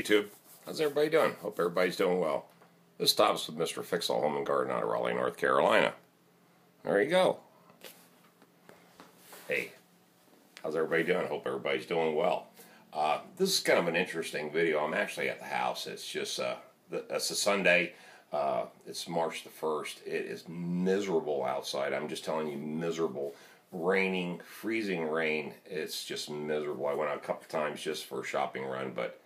YouTube. How's everybody doing? Hope everybody's doing well. This is Thomas with Mr. Fix-All Home and Garden out of Raleigh, North Carolina. There you go. Hey, how's everybody doing? Hope everybody's doing well. This is kind of an interesting video. I'm actually at the house. It's just, it's a Sunday. It's March the 1st. It is miserable outside. I'm just telling you, miserable. Raining, freezing rain. It's just miserable. I went out a couple times just for a shopping run, but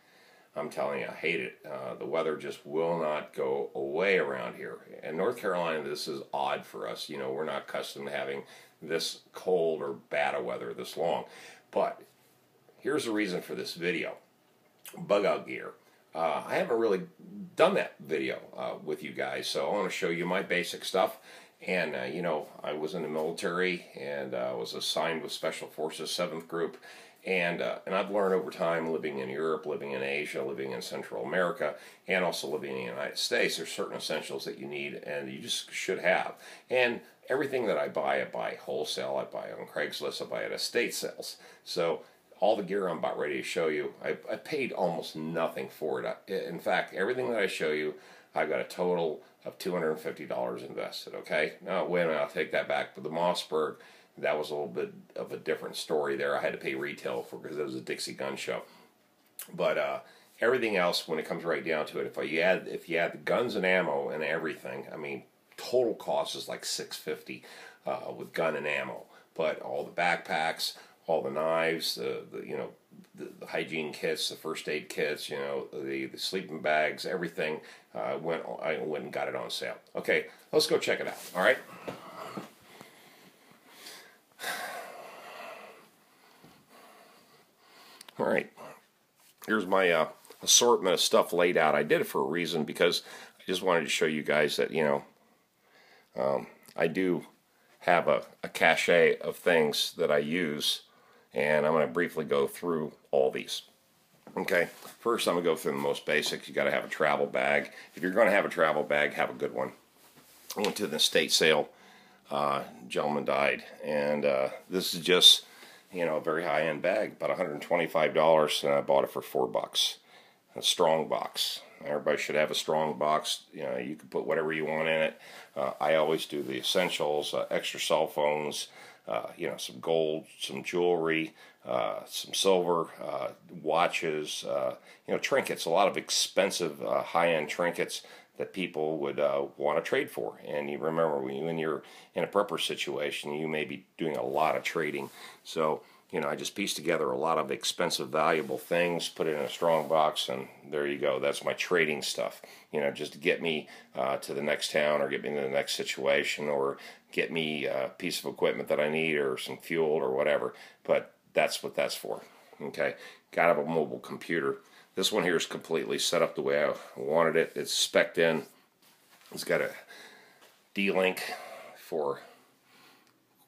I'm telling you, I hate it. The weather just will not go away around here. In North Carolina, this is odd for us. You know, we're not accustomed to having this cold or bad of weather this long. But here's the reason for this video. Bug out gear. I haven't really done that video with you guys, so I want to show you my basic stuff. And, you know, I was in the military and was assigned with Special Forces 7th Group. And I've learned over time, living in Europe, living in Asia, living in Central America, and also living in the United States, there's certain essentials that you need and you just should have. And everything that I buy wholesale. I buy on Craigslist. I buy at estate sales. So all the gear I'm about ready to show you, I paid almost nothing for it. In fact, everything that I show you, I got a total of $250 invested, okay? Now, wait a minute, I'll take that back. But the Mossberg, that was a little bit of a different story there. I had to pay retail for because it was a Dixie Gun Show. But everything else, when it comes right down to it, if you add the guns and ammo and everything, I mean, total cost is like $650 with gun and ammo. But all the backpacks, all the knives, the hygiene kits, the first aid kits, you know, the sleeping bags, everything, I went and got it on sale. Okay, let's go check it out. All right. All right. Here's my assortment of stuff laid out. I did it for a reason because I just wanted to show you guys that, you know, I do have a cache of things that I use. And I'm going to briefly go through all these. Okay, first I'm going to go through the most basic. You got to have a travel bag. If you're going to have a travel bag, have a good one. I went to the estate sale. Gentleman died, and this is just, you know, a very high-end bag, about $125, and I bought it for $4. A strong box. Everybody should have a strong box. You know, you can put whatever you want in it. I always do the essentials, extra cell phones, you know, some gold, some jewelry, some silver, watches, you know, trinkets, a lot of expensive high-end trinkets that people would want to trade for. And you remember, when you're in a prepper situation, you may be doing a lot of trading. So, you know, I just pieced together a lot of expensive, valuable things, put it in a strong box, and there you go. That's my trading stuff, you know, just to get me to the next town or get me to the next situation or get me a piece of equipment that I need or some fuel or whatever. But that's what that's for, okay? Got to have a mobile computer. This one here is completely set up the way I wanted it. It's spec'd in. It's got a D-Link for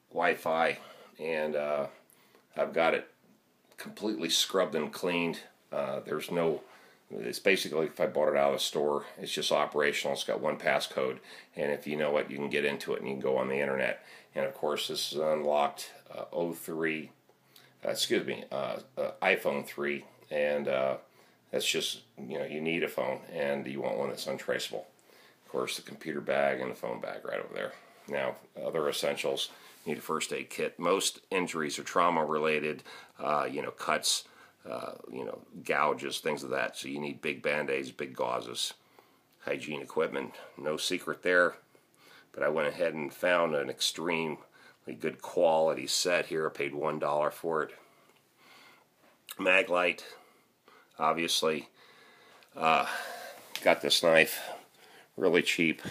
Wi-Fi, and I've got it completely scrubbed and cleaned. There's no, it's basically, if I bought it out of the store, it's just operational. It's got one passcode, and if you know it, you can get into it and you can go on the internet. And of course, this is unlocked iPhone 3, and that's just, you know, you need a phone, and you want one that's untraceable. Of course, the computer bag and the phone bag right over there. Now, other essentials. Need a first aid kit. Most injuries are trauma related, you know, cuts, you know, gouges, things of that. So you need big band-aids, big gauzes. Hygiene equipment, no secret there. But I went ahead and found an extremely good quality set here. I paid $1 for it. Maglite, obviously. Got this knife, really cheap.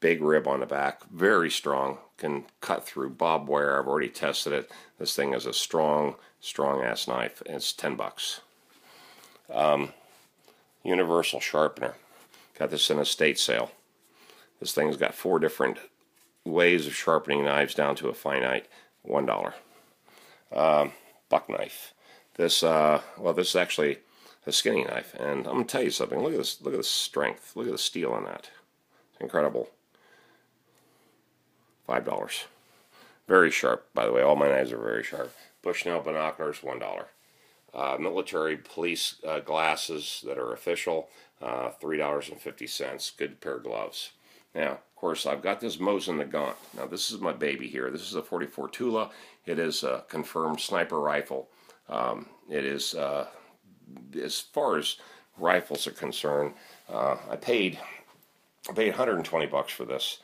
Big rib on the back, very strong, can cut through barbed wire. I've already tested it. This thing is a strong ass knife, and it's $10. Universal sharpener. Got this in a estate sale. This thing's got 4 different ways of sharpening knives down to a finite $1. Buck knife. This this is actually a skinning knife, and I'm gonna tell you something. Look at this. Look at the strength. Look at the steel on that. It's incredible. $5. Very sharp, by the way. All my knives are very sharp. Bushnell binoculars, $1. military police glasses that are official, $3.50. Good pair of gloves. Now, of course, I've got this Mosin Nagant. Now, this is my baby here. This is a 44 Tula. It is a confirmed sniper rifle. It is, as far as rifles are concerned, I paid $120 for this,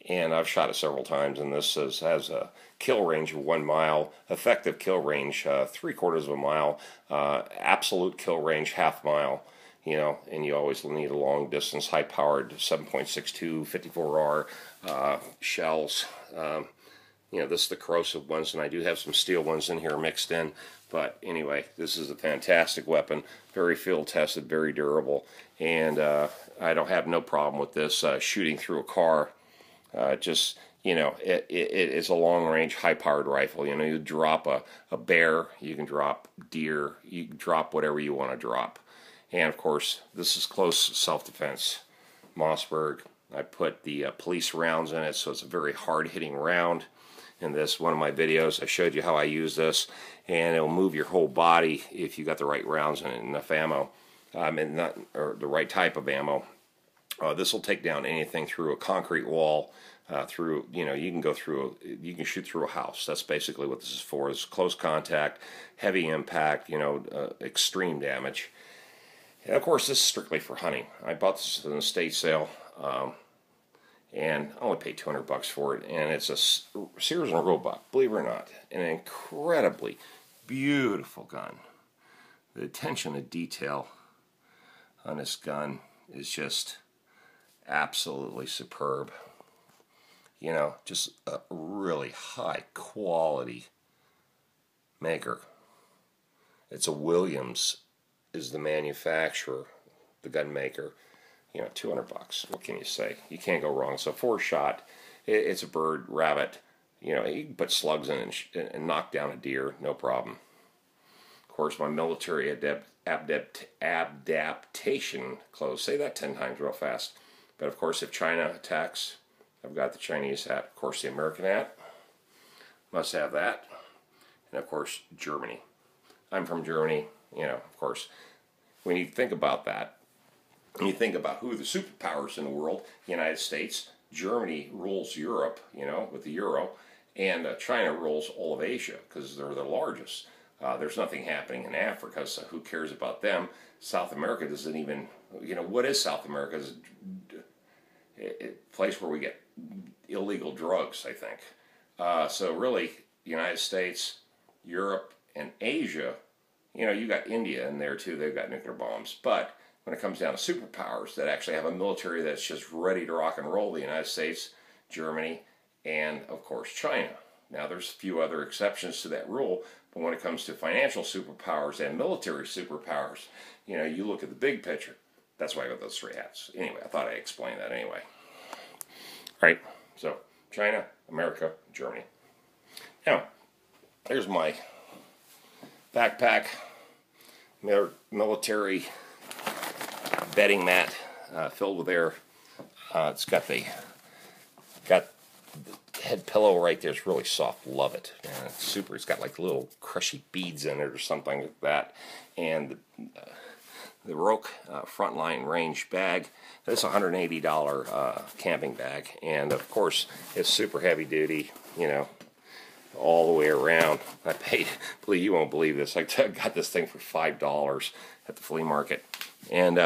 and I've shot it several times, and this has a kill range of 1 mile, effective kill range 3/4 of a mile, absolute kill range half mile, you know, and you always need a long distance, high powered 7.62 54R shells. You know, this is the corrosive ones, and I do have some steel ones in here mixed in. But anyway, this is a fantastic weapon, very field tested, very durable, and I don't have no problem with this shooting through a car. Just, you know, it is a long range, high powered rifle. You know, you drop a bear, you can drop deer, you can drop whatever you want to drop. And of course, this is close self defense. Mossberg. I put the police rounds in it, so it's a very hard hitting round. In this one of my videos, I showed you how I use this, and it'll move your whole body if you got the right rounds and enough ammo, and not, or the right type of ammo. This will take down anything through a concrete wall, through, you know, you can go through, you can shoot through a house. That's basically what this is for. Is close contact, heavy impact, you know, extreme damage. And of course, this is strictly for hunting. I bought this in an estate sale. And I only paid $200 for it, and it's a Sears and Roebuck, believe it or not, an incredibly beautiful gun. The attention to detail on this gun is just absolutely superb. You know, just a really high quality maker. It's a Williams is the manufacturer, the gun maker. You know, $200. What can you say? You can't go wrong. So 4-shot, it's a bird, rabbit. You know, you can put slugs in and knock down a deer, no problem. Of course, my military adaptation clothes. Say that 10 times real fast. But of course, if China attacks, I've got the Chinese hat. Of course, the American hat. Must have that. And of course, Germany. I'm from Germany. You know, of course, when you think about that, and you think about who are the superpowers in the world, the United States, Germany rules Europe, you know, with the euro, and China rules all of Asia because they're the largest. There's nothing happening in Africa, so who cares about them? South America doesn't even, you know, what is South America? It's a place where we get illegal drugs, I think. So really, United States, Europe, and Asia, you know, you got India in there too. They've got nuclear bombs, but when it comes down to superpowers that actually have a military that's just ready to rock and roll, the United States, Germany, and of course China. Now there's a few other exceptions to that rule, but when it comes to financial superpowers and military superpowers, you know, you look at the big picture. That's why I got those 3 hats. Anyway, I thought I'd explain that anyway. All right, so China, America, Germany. Now, there's my backpack, military bedding mat filled with air. It's got the head pillow right there. It's really soft. Love it. And it's super. It's got like little crushy beads in it or something like that. And the Roke Frontline Range bag. This is a $180 camping bag, and of course it's super heavy duty. You know, all the way around. I paid. You won't believe this. I got this thing for $5 at the flea market, and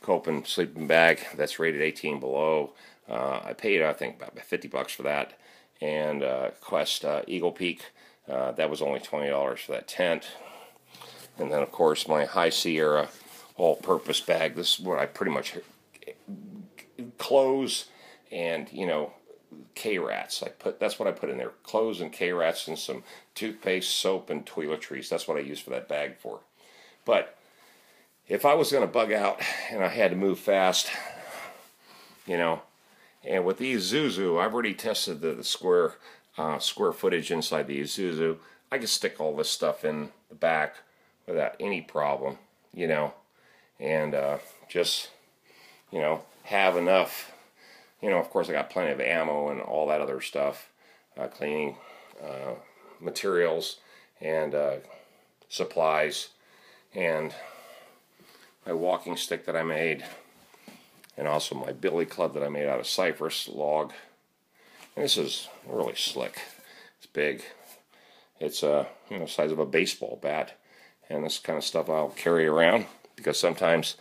Copen sleeping bag that's rated 18 below. I paid, I think, about $50 for that. And Quest Eagle Peak, that was only $20 for that tent. And then, of course, my High Sierra all-purpose bag. This is what I pretty much clothes and, you know, K-Rats. That's what I put in there. Clothes and K-Rats and some toothpaste, soap, and toiletries. That's what I use for that bag for. But if I was going to bug out and I had to move fast, you know, and with the Isuzu, I've already tested the square footage inside the Isuzu. I can stick all this stuff in the back without any problem, you know, and just, you know, have enough. You know, of course, I got plenty of ammo and all that other stuff, cleaning materials, and supplies, and my walking stick that I made, and also my billy club that I made out of cypress log. And this is really slick. It's big. It's size of a baseball bat, and this kind of stuff I'll carry around because sometimes